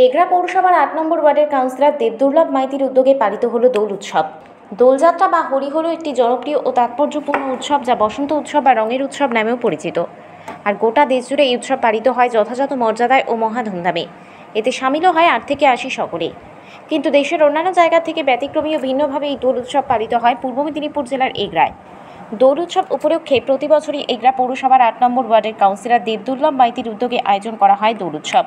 এগরা পৌরসভার ৮ নম্বর ওয়ার্ডের কাউন্সিলর দেবদুর্লভ মাইতির উদ্যোগে পালিত হলো দোল উৎসব। দোলযাত্রা বা হোলি হলো একটি জনপ্রিয় ও তাৎপর্যপূর্ণ উৎসব, যা বসন্ত উৎসব বা রঙের উৎসব নামেও পরিচিত। আর গোটা দেশ জুড়ে এই উৎসব পালিত হয় যথাযথ মর্যাদায় ও মহা ধুমধামে। এতে সামিলও হয় ৮ থেকে ৮০ সকলে। কিন্তু দেশের অন্যান্য জায়গা থেকে ব্যতিক্রমী ও ভিন্নভাবে এই দোল উৎসব পালিত হয় পূর্ব মেদিনীপুর জেলার এগরায়। দোল উৎসব উপলক্ষে প্রতি বছরই এগরা পৌরসভার ৮ নম্বর ওয়ার্ডের কাউন্সিলর দেবদুর্লভ মাইতির উদ্যোগে আয়োজন করা হয় দোল উৎসব।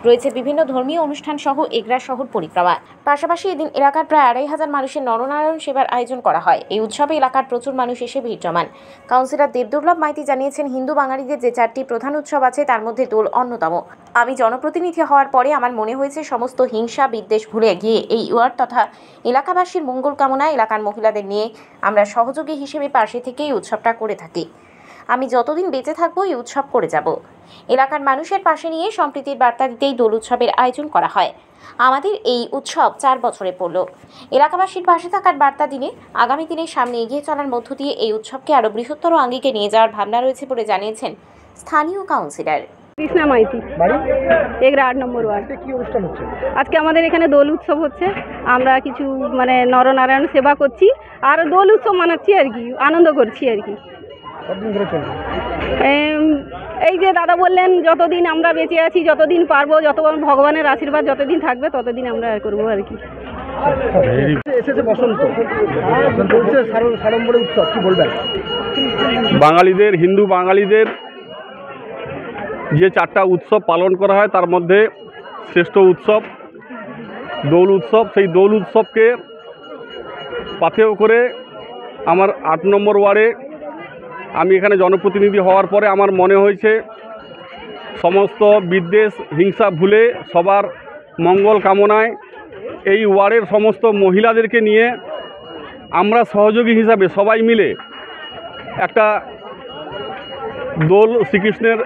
রয়েছে বিভিন্ন ধর্মীয় অনুষ্ঠান সহ এগরা শহর পরিক্রমা। পাশাপাশি এদিন এলাকার প্রায় ২৫০০ মানুষের নরনারায়ণ সেবার আয়োজন করা হয়। এই উৎসবে এলাকার প্রচুর মানুষ এসে ভিড় জমান। কাউন্সিলর দেবদুর্লভ মাইতি জানিয়েছেন, হিন্দু বাঙালিদের যে ৪টি প্রধান উৎসব আছে তার মধ্যে দোল অন্যতম। আমি জনপ্রতিনিধি হওয়ার পরে আমার মনে হয়েছে সমস্ত হিংসা বিদ্বেষ ভুলে গিয়ে এই ওয়ার্ড তথা এলাকাবাসীর মঙ্গল কামনায় এলাকার মহিলাদের নিয়ে আমরা সহযোগী হিসেবে পাশে থেকে এই উৎসবটা করে থাকি। আমি যতদিন বেঁচে থাকবো এই উৎসব করে যাব। এলাকার মানুষের পাশে নিয়ে সম্প্রীতির বার্তা দিতেই দোল উৎসবের আয়োজন করা হয়। আমাদের এই উৎসব ৪ বছরে পড়ল। এলাকাবাসীর পাশে থাকার বার্তা দিনে আগামী দিনের সামনে এগিয়ে চলার মধ্য দিয়ে এই উৎসবকে আরও বৃহত্তর আঙ্গিকে নিয়ে যাওয়ার ভাবনা রয়েছে বলে জানিয়েছেন স্থানীয় councillor Krishna Maiti, Egra ৮ number word. কি অনুষ্ঠান হচ্ছে আজকে আমাদের এখানে দোল উৎসব হচ্ছে। আমরা কিছু নরনারায়ণ সেবা করছি আর দোল উৎসব মানাচ্ছি আর কি, আনন্দ করছি আর কি। কতদিন ধরে চলবে? এই যে দাদা বললেন, যতদিন আমরা বেঁচে আছি, যতদিন পারবো, যত ভগবানের আশীর্বাদ যতদিন থাকবে ততদিন আমরা করবো আর কি। এসেছে বসন্ত, চলছে সাড়ম্বরে উৎসব, কি বলবেন? বাঙালিদের, হিন্দু বাঙালিদের যে ৪টা উৎসব পালন করা হয় তার মধ্যে শ্রেষ্ঠ উৎসব দোল উৎসব। সেই দোল উৎসবকে পাথেয় করে আমার ৮ নম্বর ওয়ার্ডে আমি এখানে জনপ্রতিনিধি হওয়ার পরে আমার মনে হয়েছে সমস্ত বিদ্বেষ হিংসা ভুলে সবার মঙ্গল কামনায় এই ওয়ার্ডের সমস্ত মহিলাদেরকে নিয়ে আমরা সহযোগী হিসাবে সবাই মিলে একটা দোল, শ্রীকৃষ্ণের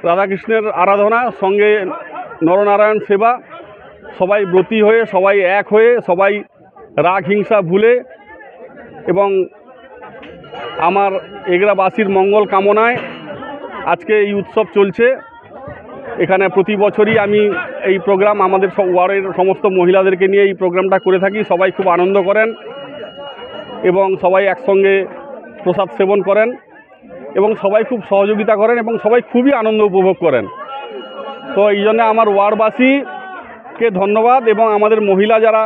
রাধাকৃষ্ণের আরাধনা সঙ্গে নরনারায়ণ সেবা, সবাই ব্রতী হয়ে, সবাই এক হয়ে, সবাই রাগ হিংসা ভুলে এবং আমার এগরাবাসীর মঙ্গল কামনায় আজকে এই উৎসব চলছে। এখানে প্রতি বছরই আমি এই প্রোগ্রাম আমাদের ওয়ার্ডের সমস্ত মহিলাদেরকে নিয়ে এই প্রোগ্রামটা করে থাকি। সবাই খুব আনন্দ করেন এবং সবাই একসঙ্গে প্রসাদ সেবন করেন এবং সবাই খুব সহযোগিতা করেন এবং সবাই খুবই আনন্দ উপভোগ করেন। তো এই জন্য আমার ওয়ার্ডবাসীকে ধন্যবাদ এবং আমাদের মহিলা যারা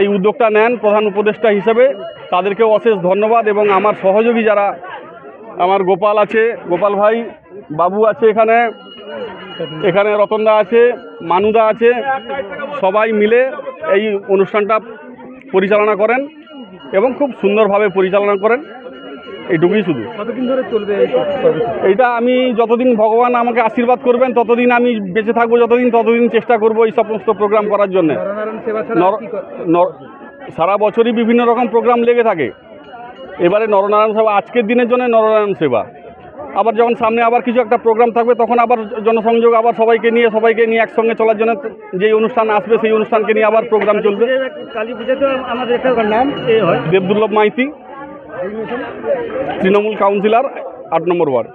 এই উদ্যোগটা নেন প্রধান উপদেষ্টা হিসেবে তাদেরকেও অশেষ ধন্যবাদ এবং আমার সহযোগী যারা, আমার গোপাল আছে, গোপাল ভাই, বাবু আছে, এখানে রতনদা আছে, মানুদা আছে, সবাই মিলে এই অনুষ্ঠানটা পরিচালনা করেন এবং খুব সুন্দরভাবে পরিচালনা করেন। এইটুকুই শুধু। কতদিন ধরে চলবে এইটা? আমি যতদিন ভগবান আমাকে আশীর্বাদ করবেন ততদিন আমি বেঁচে থাকবো, ততদিন চেষ্টা করবো এই সমস্ত প্রোগ্রাম করার জন্য। সারা বছরই বিভিন্ন রকম প্রোগ্রাম লেগে থাকে। এবারে নরনারায়ণ সেবা, আজকের দিনের জন্য নরনারায়ণ সেবা। আবার যখন সামনে আবার কিছু একটা প্রোগ্রাম থাকবে তখন আবার জনসংযোগ, আবার সবাইকে নিয়ে একসঙ্গে চলার জন্য যেই অনুষ্ঠান আসবে সেই অনুষ্ঠানকে নিয়ে আবার প্রোগ্রাম চলবে। কালী পুজোতে আমাদের এখানকার নাম Debdurlabh Maiti, Trinamool councillor, ৮ number ward.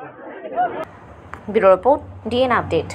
Bureau report, DN update.